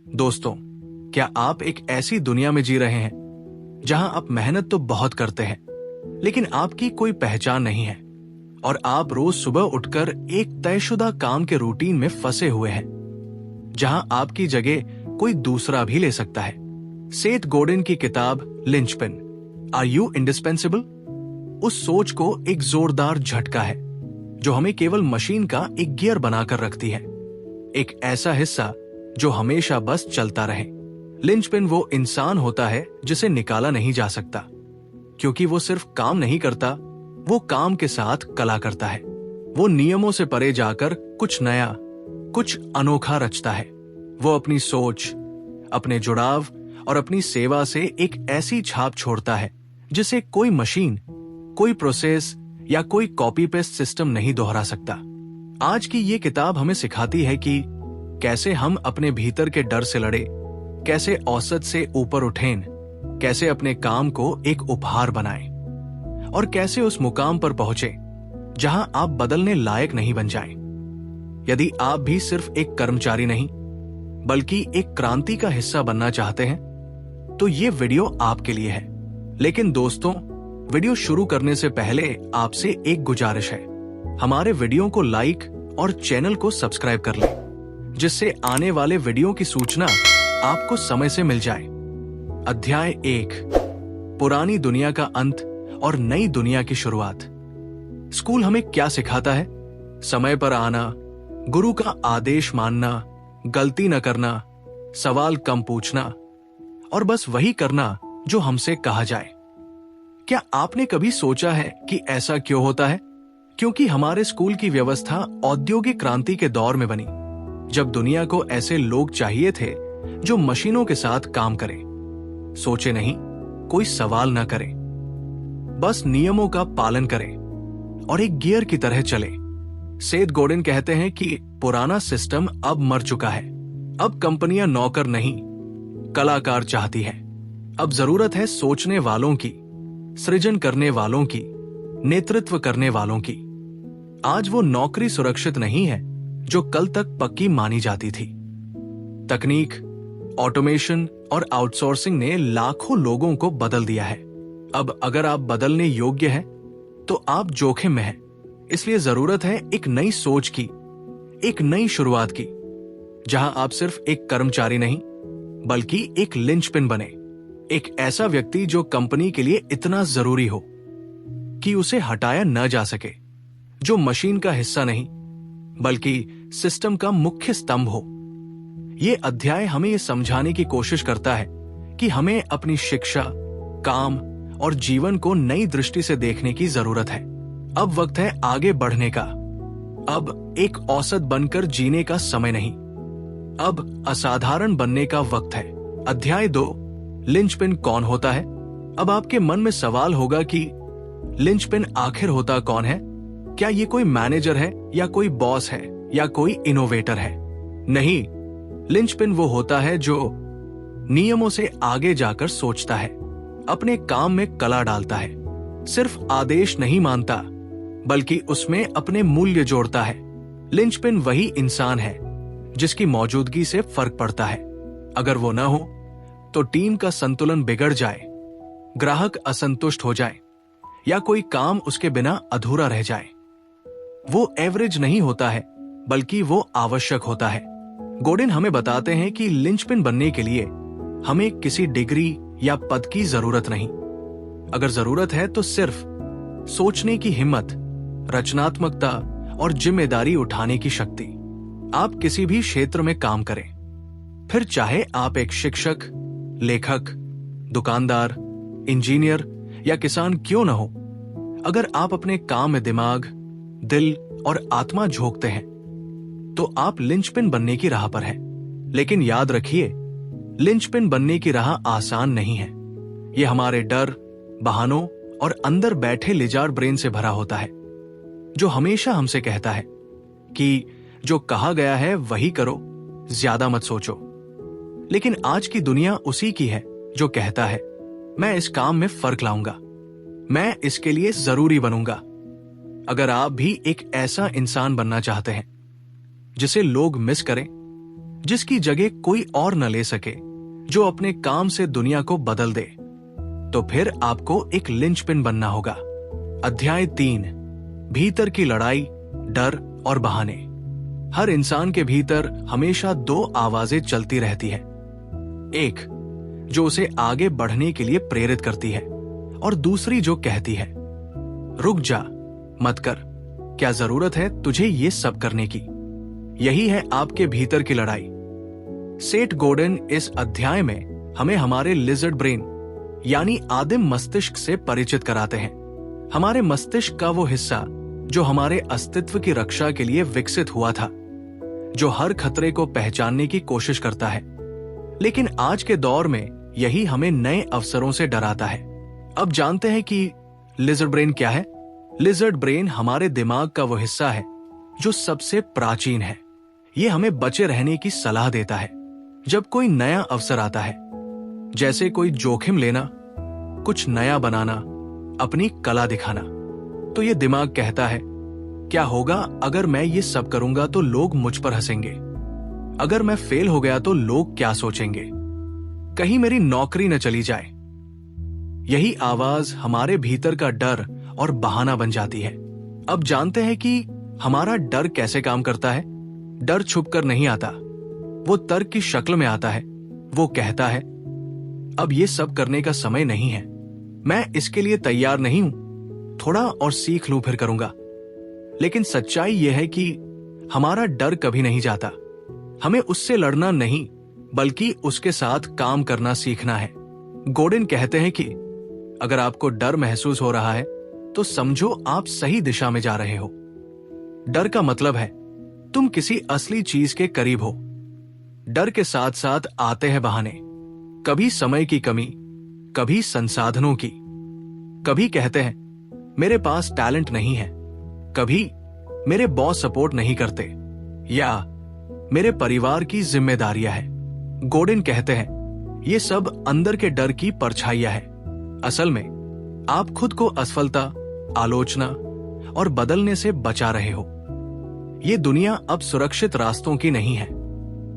दोस्तों, क्या आप एक ऐसी दुनिया में जी रहे हैं जहां आप मेहनत तो बहुत करते हैं, लेकिन आपकी कोई पहचान नहीं है और आप रोज सुबह उठकर एक तयशुदा काम के रूटीन में फंसे हुए हैं, जहां आपकी जगह कोई दूसरा भी ले सकता है। सेथ गोर्डन की किताब लिंचपिन, आर यू इंडिस्पेंसिबल, उस सोच को एक जोरदार झटका है जो हमें केवल मशीन का एक गियर बनाकर रखती है, एक ऐसा हिस्सा जो हमेशा बस चलता रहे। लिंचपिन वो इंसान होता है जिसे निकाला नहीं जा सकता, क्योंकि वो सिर्फ काम नहीं करता, वो काम के साथ कला करता है। वो नियमों से परे जाकर कुछ नया, कुछ अनोखा रचता है। वो अपनी सोच, अपने जुड़ाव और अपनी सेवा से एक ऐसी छाप छोड़ता है जिसे कोई मशीन, कोई प्रोसेस या कोई कॉपी पेस्ट सिस्टम नहीं दोहरा सकता। आज की ये किताब हमें सिखाती है कि कैसे हम अपने भीतर के डर से लड़े, कैसे औसत से ऊपर उठें, कैसे अपने काम को एक उपहार बनाएं और कैसे उस मुकाम पर पहुंचे जहां आप बदलने लायक नहीं बन जाएं। यदि आप भी सिर्फ एक कर्मचारी नहीं बल्कि एक क्रांति का हिस्सा बनना चाहते हैं तो ये वीडियो आपके लिए है। लेकिन दोस्तों, वीडियो शुरू करने से पहले आपसे एक गुजारिश है, हमारे वीडियो को लाइक और चैनल को सब्सक्राइब कर लें, जिससे आने वाले वीडियो की सूचना आपको समय से मिल जाए। अध्याय 1, पुरानी दुनिया का अंत और नई दुनिया की शुरुआत। स्कूल हमें क्या सिखाता है? समय पर आना, गुरु का आदेश मानना, गलती न करना, सवाल कम पूछना और बस वही करना जो हमसे कहा जाए। क्या आपने कभी सोचा है कि ऐसा क्यों होता है? क्योंकि हमारे स्कूल की व्यवस्था औद्योगिक क्रांति के दौर में बनी, जब दुनिया को ऐसे लोग चाहिए थे जो मशीनों के साथ काम करें, सोचे नहीं, कोई सवाल ना करें, बस नियमों का पालन करें और एक गियर की तरह चले। सेथ गोर्डन कहते हैं कि पुराना सिस्टम अब मर चुका है। अब कंपनियां नौकर नहीं, कलाकार चाहती है। अब जरूरत है सोचने वालों की, सृजन करने वालों की, नेतृत्व करने वालों की। आज वो नौकरी सुरक्षित नहीं है जो कल तक पक्की मानी जाती थी। तकनीक, ऑटोमेशन और आउटसोर्सिंग ने लाखों लोगों को बदल दिया है। अब अगर आप बदलने योग्य हैं, तो आप जोखिम में हैं। इसलिए जरूरत है एक नई सोच की, एक नई शुरुआत की, जहां आप सिर्फ एक कर्मचारी नहीं बल्कि एक लिंचपिन बने, एक ऐसा व्यक्ति जो कंपनी के लिए इतना जरूरी हो कि उसे हटाया न जा सके, जो मशीन का हिस्सा नहीं बल्कि सिस्टम का मुख्य स्तंभ हो। यह अध्याय हमें यह समझाने की कोशिश करता है कि हमें अपनी शिक्षा, काम और जीवन को नई दृष्टि से देखने की जरूरत है। अब वक्त है आगे बढ़ने का। अब एक औसत बनकर जीने का समय नहीं, अब असाधारण बनने का वक्त है। अध्याय 2, लिंचपिन कौन होता है? अब आपके मन में सवाल होगा कि लिंचपिन आखिर होता कौन है? क्या ये कोई मैनेजर है या कोई बॉस है या कोई इनोवेटर है? नहीं, लिंचपिन वो होता है जो नियमों से आगे जाकर सोचता है, अपने काम में कला डालता है, सिर्फ आदेश नहीं मानता बल्कि उसमें अपने मूल्य जोड़ता है। लिंचपिन वही इंसान है जिसकी मौजूदगी से फर्क पड़ता है। अगर वो न हो तो टीम का संतुलन बिगड़ जाए, ग्राहक असंतुष्ट हो जाए या कोई काम उसके बिना अधूरा रह जाए। वो एवरेज नहीं होता है बल्कि वो आवश्यक होता है। गोर्डन हमें बताते हैं कि लिंचपिन बनने के लिए हमें किसी डिग्री या पद की जरूरत नहीं। अगर जरूरत है तो सिर्फ सोचने की हिम्मत, रचनात्मकता और जिम्मेदारी उठाने की शक्ति। आप किसी भी क्षेत्र में काम करें, फिर चाहे आप एक शिक्षक, लेखक, दुकानदार, इंजीनियर या किसान क्यों न हो, अगर आप अपने काम में दिमाग, दिल और आत्मा झोंकते हैं तो आप लिंचपिन बनने की राह पर हैं। लेकिन याद रखिए, लिंचपिन बनने की राह आसान नहीं है। यह हमारे डर, बहानों और अंदर बैठे लिजार्ड ब्रेन से भरा होता है, जो हमेशा हमसे कहता है कि जो कहा गया है वही करो, ज्यादा मत सोचो। लेकिन आज की दुनिया उसी की है जो कहता है, मैं इस काम में फर्क लाऊंगा, मैं इसके लिए जरूरी बनूंगा। अगर आप भी एक ऐसा इंसान बनना चाहते हैं जिसे लोग मिस करें, जिसकी जगह कोई और न ले सके, जो अपने काम से दुनिया को बदल दे, तो फिर आपको एक लिंचपिन बनना होगा। अध्याय 3, भीतर की लड़ाई, डर और बहाने। हर इंसान के भीतर हमेशा 2 आवाजें चलती रहती हैं। एक जो उसे आगे बढ़ने के लिए प्रेरित करती है, और दूसरी जो कहती है, रुक जा, मत कर, क्या जरूरत है तुझे ये सब करने की। यही है आपके भीतर की लड़ाई। सेठ गॉर्डन इस अध्याय में हमें हमारे लिजर्ड ब्रेन यानी आदिम मस्तिष्क से परिचित कराते हैं। हमारे मस्तिष्क का वो हिस्सा जो हमारे अस्तित्व की रक्षा के लिए विकसित हुआ था, जो हर खतरे को पहचानने की कोशिश करता है। लेकिन आज के दौर में यही हमें नए अवसरों से डराता है। अब जानते हैं कि लिजर्ड ब्रेन क्या है। लिजर्ड ब्रेन हमारे दिमाग का वो हिस्सा है जो सबसे प्राचीन है। ये हमें बचे रहने की सलाह देता है जब कोई नया अवसर आता है, जैसे कोई जोखिम लेना, कुछ नया बनाना, अपनी कला दिखाना। तो ये दिमाग कहता है, क्या होगा अगर मैं ये सब करूंगा तो लोग मुझ पर हंसेंगे, अगर मैं फेल हो गया तो लोग क्या सोचेंगे, कहीं मेरी नौकरी न चली जाए। यही आवाज हमारे भीतर का डर और बहाना बन जाती है। अब जानते हैं कि हमारा डर कैसे काम करता है। डर छुपकर नहीं आता, वो तर्क की शक्ल में आता है। वो कहता है, अब ये सब करने का समय नहीं है, मैं इसके लिए तैयार नहीं हूं, थोड़ा और सीख लूं फिर करूंगा। लेकिन सच्चाई यह है कि हमारा डर कभी नहीं जाता। हमें उससे लड़ना नहीं, बल्कि उसके साथ काम करना सीखना है। गॉर्डन कहते हैं कि अगर आपको डर महसूस हो रहा है तो समझो आप सही दिशा में जा रहे हो। डर का मतलब है तुम किसी असली चीज के करीब हो। डर के साथ साथ आते हैं बहाने, कभी समय की कमी, कभी संसाधनों की। कभी कहते हैं मेरे पास टैलेंट नहीं है, कभी मेरे बॉस सपोर्ट नहीं करते, या मेरे परिवार की जिम्मेदारियां हैं। गॉर्डन कहते हैं ये सब अंदर के डर की परछाइयां है। असल में आप खुद को असफलता, आलोचना और बदलने से बचा रहे हो। ये दुनिया अब सुरक्षित रास्तों की नहीं है।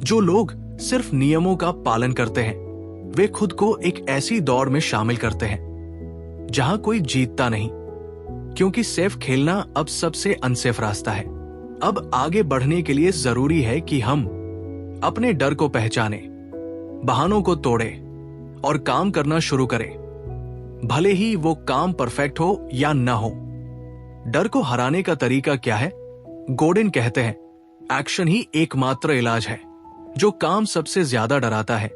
जो लोग सिर्फ नियमों का पालन करते हैं, वे खुद को एक ऐसी दौड़ में शामिल करते हैं जहां कोई जीतता नहीं, क्योंकि सेफ खेलना अब सबसे अनसेफ रास्ता है। अब आगे बढ़ने के लिए जरूरी है कि हम अपने डर को पहचाने, बहानों को तोड़े और काम करना शुरू करें, भले ही वो काम परफेक्ट हो या न हो। डर को हराने का तरीका क्या है? गॉर्डन कहते हैं एक्शन ही एकमात्र इलाज है। जो काम सबसे ज्यादा डराता है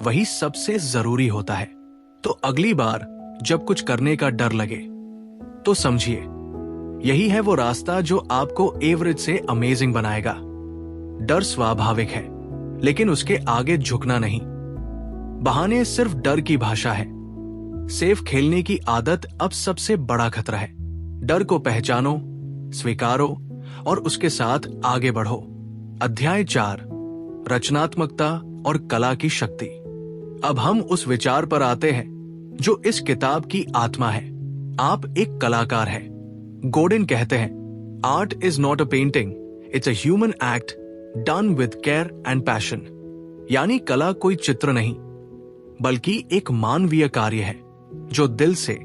वही सबसे जरूरी होता है। तो अगली बार जब कुछ करने का डर लगे तो समझिए यही है वो रास्ता जो आपको एवरेज से अमेजिंग बनाएगा। डर स्वाभाविक है, लेकिन उसके आगे झुकना नहीं। बहाने सिर्फ डर की भाषा है। सेफ खेलने की आदत अब सबसे बड़ा खतरा है। डर को पहचानो, स्वीकारो और उसके साथ आगे बढ़ो। अध्याय 4, रचनात्मकता और कला की शक्ति। अब हम उस विचार पर आते हैं जो इस किताब की आत्मा है। आप एक कलाकार हैं। गॉर्डन कहते हैं art is not a painting, it's a human act done with care and passion. यानी कला कोई चित्र नहीं, बल्कि एक मानवीय कार्य है जो दिल से,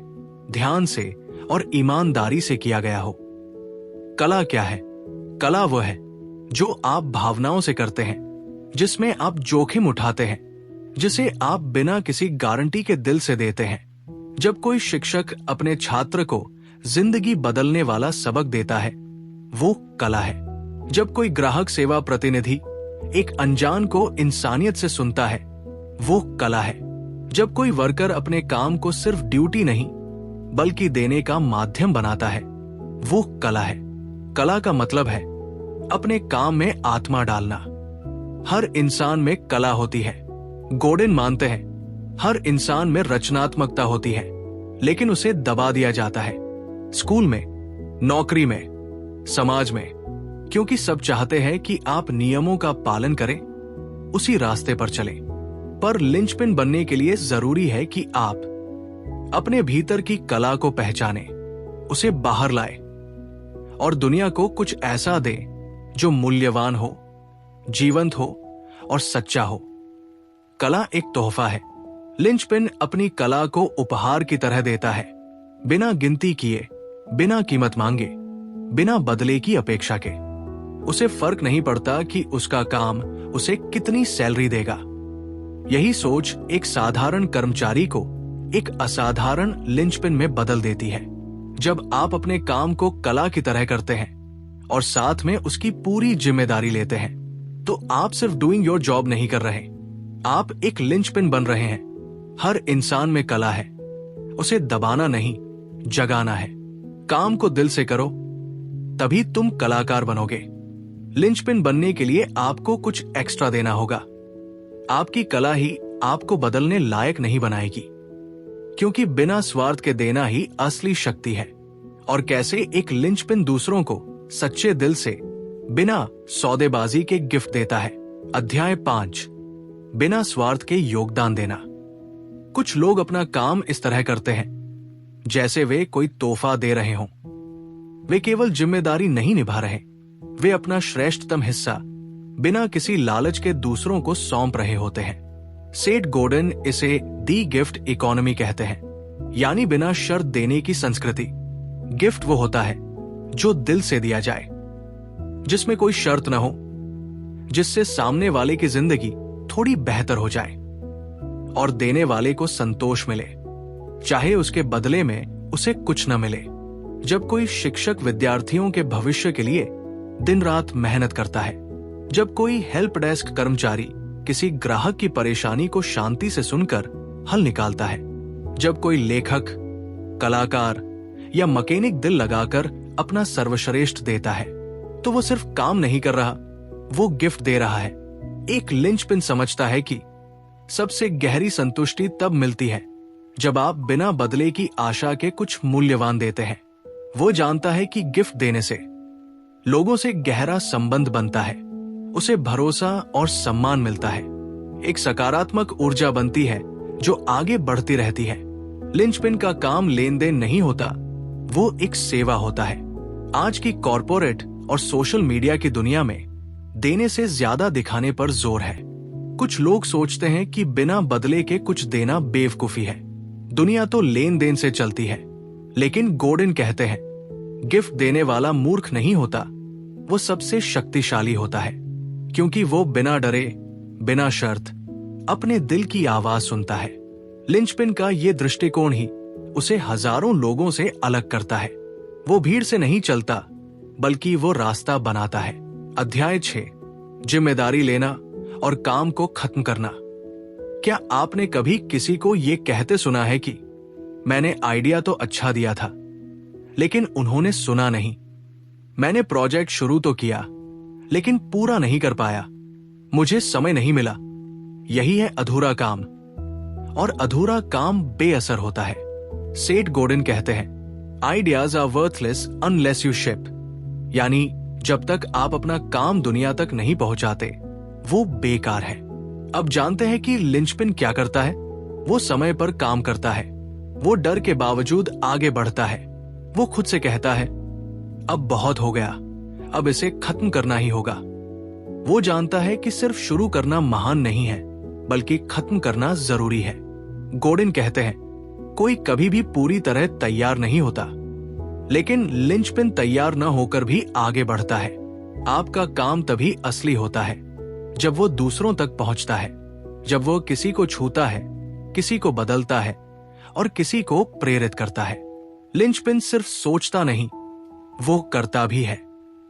ध्यान से और ईमानदारी से किया गया हो। कला क्या है? कला वो है जो आप भावनाओं से करते हैं, जिसमें आप जोखिम उठाते हैं, जिसे आप बिना किसी गारंटी के दिल से देते हैं। जब कोई शिक्षक अपने छात्र को जिंदगी बदलने वाला सबक देता है, वो कला है। जब कोई ग्राहक सेवा प्रतिनिधि एक अनजान को इंसानियत से सुनता है, वो कला है। जब कोई वर्कर अपने काम को सिर्फ ड्यूटी नहीं बल्कि देने का माध्यम बनाता है, वो कला है। कला का मतलब है अपने काम में आत्मा डालना। हर इंसान में कला होती है। गॉर्डन मानते हैं हर इंसान में रचनात्मकता होती है, लेकिन उसे दबा दिया जाता है। स्कूल में, नौकरी में, समाज में, क्योंकि सब चाहते हैं कि आप नियमों का पालन करें, उसी रास्ते पर चलें। पर लिंचपिन बनने के लिए जरूरी है कि आप अपने भीतर की कला को पहचानें, उसे बाहर लाएं और दुनिया को कुछ ऐसा दें जो मूल्यवान हो, जीवंत हो और सच्चा हो। कला एक तोहफा है। लिंचपिन अपनी कला को उपहार की तरह देता है, बिना गिनती किए, बिना कीमत मांगे, बिना बदले की अपेक्षा के। उसे फर्क नहीं पड़ता कि उसका काम उसे कितनी सैलरी देगा। यही सोच एक साधारण कर्मचारी को एक असाधारण लिंचपिन में बदल देती है। जब आप अपने काम को कला की तरह करते हैं और साथ में उसकी पूरी जिम्मेदारी लेते हैं, तो आप सिर्फ डूइंग योर जॉब नहीं कर रहे, आप एक लिंचपिन बन रहे हैं। हर इंसान में कला है, उसे दबाना नहीं, जगाना है। काम को दिल से करो, तभी तुम कलाकार बनोगे। लिंचपिन बनने के लिए आपको कुछ एक्स्ट्रा देना होगा। आपकी कला ही आपको बदलने लायक नहीं बनाएगी, क्योंकि बिना स्वार्थ के देना ही असली शक्ति है। और कैसे एक लिंचपिन दूसरों को सच्चे दिल से, बिना सौदेबाजी के गिफ्ट देता है। अध्याय 5, बिना स्वार्थ के योगदान देना। कुछ लोग अपना काम इस तरह करते हैं जैसे वे कोई तोहफा दे रहे हों। वे केवल जिम्मेदारी नहीं निभा रहे, वे अपना श्रेष्ठतम हिस्सा बिना किसी लालच के दूसरों को सौंप रहे होते हैं। सेठ गॉर्डन इसे दी गिफ्ट इकोनॉमी कहते हैं, यानी बिना शर्त देने की संस्कृति। गिफ्ट वो होता है जो दिल से दिया जाए, जिसमें कोई शर्त न हो, जिससे सामने वाले की जिंदगी थोड़ी बेहतर हो जाए और देने वाले को संतोष मिले, चाहे उसके बदले में उसे कुछ न मिले। जब कोई शिक्षक विद्यार्थियों के भविष्य के लिए दिन रात मेहनत करता है, जब कोई हेल्प डेस्क कर्मचारी किसी ग्राहक की परेशानी को शांति से सुनकर हल निकालता है, जब कोई लेखक, कलाकार या मैकेनिक दिल लगाकर अपना सर्वश्रेष्ठ देता है, तो वो सिर्फ काम नहीं कर रहा, वो गिफ्ट दे रहा है। एक लिंचपिन समझता है कि सबसे गहरी संतुष्टि तब मिलती है जब आप बिना बदले की आशा के कुछ मूल्यवान देते हैं। वो जानता है कि गिफ्ट देने से लोगों से गहरा संबंध बनता है, उसे भरोसा और सम्मान मिलता है, एक सकारात्मक ऊर्जा बनती है जो आगे बढ़ती रहती है। लिंचपिन का काम लेन देन नहीं होता, वो एक सेवा होता है। आज की कॉरपोरेट और सोशल मीडिया की दुनिया में देने से ज्यादा दिखाने पर जोर है। कुछ लोग सोचते हैं कि बिना बदले के कुछ देना बेवकूफी है। दुनिया तो लेन देन से चलती है, लेकिन गॉर्डन कहते हैं गिफ्ट देने वाला मूर्ख नहीं होता, वो सबसे शक्तिशाली होता है, क्योंकि वो बिना डरे, बिना शर्त अपने दिल की आवाज सुनता है। लिंचपिन का ये दृष्टिकोण ही उसे हजारों लोगों से अलग करता है। वो भीड़ से नहीं चलता, बल्कि वो रास्ता बनाता है। अध्याय 6, जिम्मेदारी लेना और काम को खत्म करना। क्या आपने कभी किसी को ये कहते सुना है कि मैंने आइडिया तो अच्छा दिया था, लेकिन उन्होंने सुना नहीं। मैंने प्रोजेक्ट शुरू तो किया, लेकिन पूरा नहीं कर पाया। मुझे समय नहीं मिला। यही है अधूरा काम, और अधूरा काम बेअसर होता है। सेठ गॉर्डन कहते हैं ideas are worthless unless you ship, यानी जब तक आप अपना काम दुनिया तक नहीं पहुंचाते, वो बेकार है। अब जानते हैं कि लिंचपिन क्या करता है। वो समय पर काम करता है, वो डर के बावजूद आगे बढ़ता है। वो खुद से कहता है अब बहुत हो गया, अब इसे खत्म करना ही होगा। वो जानता है कि सिर्फ शुरू करना महान नहीं है, बल्कि खत्म करना जरूरी है। गॉर्डन कहते हैं कोई कभी भी पूरी तरह तैयार नहीं होता, लेकिन लिंचपिन तैयार न होकर भी आगे बढ़ता है। आपका काम तभी असली होता है जब वो दूसरों तक पहुंचता है, जब वो किसी को छूता है, किसी को बदलता है और किसी को प्रेरित करता है। लिंचपिन सिर्फ सोचता नहीं, वो करता भी है।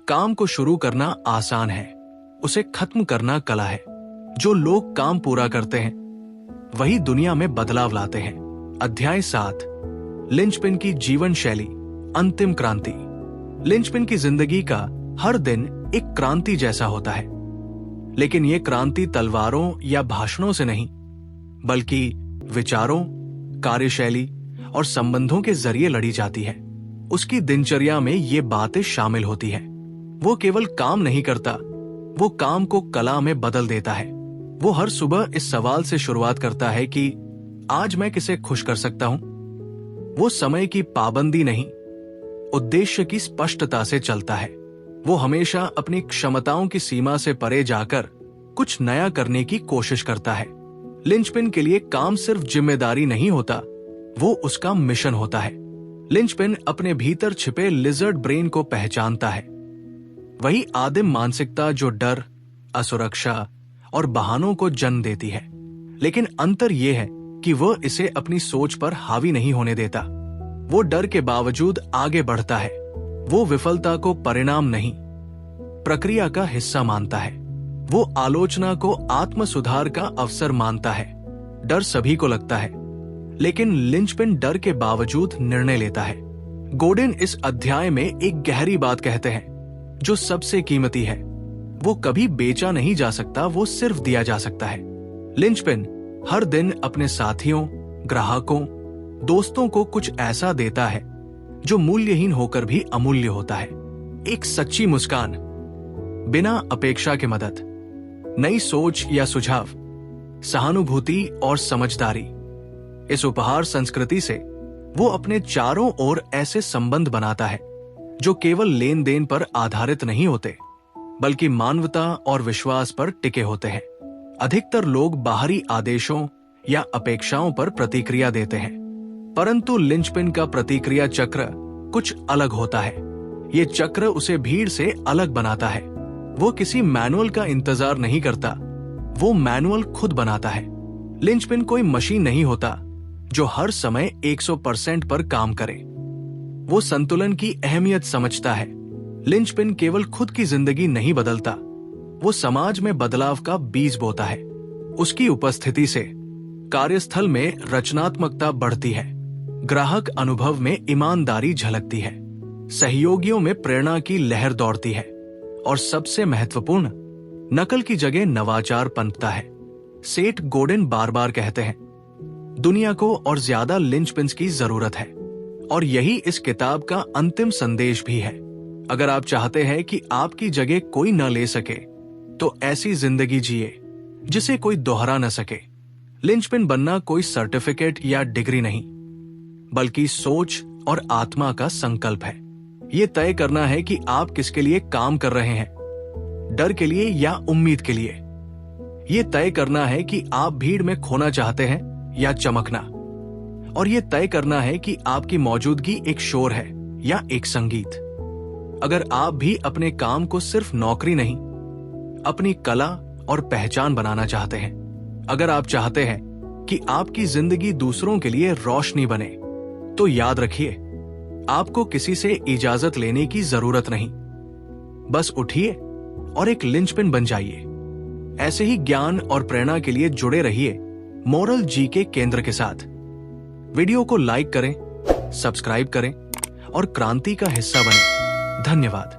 काम को शुरू करना आसान है, उसे खत्म करना कला है। जो लोग काम पूरा करते हैं वही दुनिया में बदलाव लाते हैं। अध्याय 7, लिंचपिन की जीवन शैली, अंतिम क्रांति। लिंचपिन की जिंदगी का हर दिन एक क्रांति जैसा होता है, लेकिन ये क्रांति तलवारों या भाषणों से नहीं, बल्कि विचारों, कार्यशैली और संबंधों के जरिए लड़ी जाती है। उसकी दिनचर्या में ये बातें शामिल होती हैं। वो केवल काम नहीं करता, वो काम को कला में बदल देता है। वो हर सुबह इस सवाल से शुरुआत करता है कि आज मैं किसे खुश कर सकता हूं। वो समय की पाबंदी नहीं, उद्देश्य की स्पष्टता से चलता है। वो हमेशा अपनी क्षमताओं की सीमा से परे जाकर कुछ नया करने की कोशिश करता है। लिंचपिन के लिए काम सिर्फ जिम्मेदारी नहीं होता, वो उसका मिशन होता है। लिंचपिन अपने भीतर छिपे लिजर्ड ब्रेन को पहचानता है, वही आदिम मानसिकता जो डर, असुरक्षा और बहानों को जन्म देती है। लेकिन अंतर यह है कि वह इसे अपनी सोच पर हावी नहीं होने देता। वो डर के बावजूद आगे बढ़ता है। वो विफलता को परिणाम नहीं, प्रक्रिया का हिस्सा मानता है। वो आलोचना को आत्म सुधार का अवसर मानता है। डर सभी को लगता है, लेकिन लिंचपिन डर के बावजूद निर्णय लेता है। गोडिन इस अध्याय में एक गहरी बात कहते हैं, जो सबसे कीमती है। वो कभी बेचा नहीं जा सकता, वो सिर्फ दिया जा सकता है। लिंचपिन हर दिन अपने साथियों, ग्राहकों, दोस्तों को कुछ ऐसा देता है जो मूल्यहीन होकर भी अमूल्य होता है। एक सच्ची मुस्कान, बिना अपेक्षा के मदद, नई सोच या सुझाव, सहानुभूति और समझदारी। इस उपहार संस्कृति से वो अपने चारों ओर ऐसे संबंध बनाता है जो केवल लेन देन पर आधारित नहीं होते, बल्कि मानवता और विश्वास पर टिके होते हैं। अधिकतर लोग बाहरी आदेशों या अपेक्षाओं पर प्रतिक्रिया देते हैं, परंतु लिंचपिन का प्रतिक्रिया चक्र कुछ अलग होता है। ये चक्र उसे भीड़ से अलग बनाता है। वो किसी मैनुअल का इंतजार नहीं करता, वो मैनुअल खुद बनाता है। लिंचपिन कोई मशीन नहीं होता जो हर समय 100% पर काम करे। वो संतुलन की अहमियत समझता है। लिंचपिन केवल खुद की जिंदगी नहीं बदलता, वो समाज में बदलाव का बीज बोता है। उसकी उपस्थिति से कार्यस्थल में रचनात्मकता बढ़ती है, ग्राहक अनुभव में ईमानदारी झलकती है, सहयोगियों में प्रेरणा की लहर दौड़ती है, और सबसे महत्वपूर्ण, नकल की जगह नवाचार पनपता है। सेठ गोडिन बार बार कहते हैं, दुनिया को और ज्यादा लिंचपिन्स की जरूरत है, और यही इस किताब का अंतिम संदेश भी है। अगर आप चाहते हैं कि आपकी जगह कोई न ले सके, तो ऐसी जिंदगी जिए जिसे कोई दोहरा न सके। लिंचपिन बनना कोई सर्टिफिकेट या डिग्री नहीं, बल्कि सोच और आत्मा का संकल्प है। ये तय करना है कि आप किसके लिए काम कर रहे हैं, डर के लिए या उम्मीद के लिए। ये तय करना है कि आप भीड़ में खोना चाहते हैं या चमकना, और ये तय करना है कि आपकी मौजूदगी एक शोर है या एक संगीत। अगर आप भी अपने काम को सिर्फ नौकरी नहीं, अपनी कला और पहचान बनाना चाहते हैं, अगर आप चाहते हैं कि आपकी जिंदगी दूसरों के लिए रोशनी बने, तो याद रखिए, आपको किसी से इजाजत लेने की जरूरत नहीं। बस उठिए और एक लिंचपिन बन जाइए। ऐसे ही ज्ञान और प्रेरणा के लिए जुड़े रहिए मोरल जी के केंद्र के साथ। वीडियो को लाइक करें, सब्सक्राइब करें और क्रांति का हिस्सा बनें। धन्यवाद।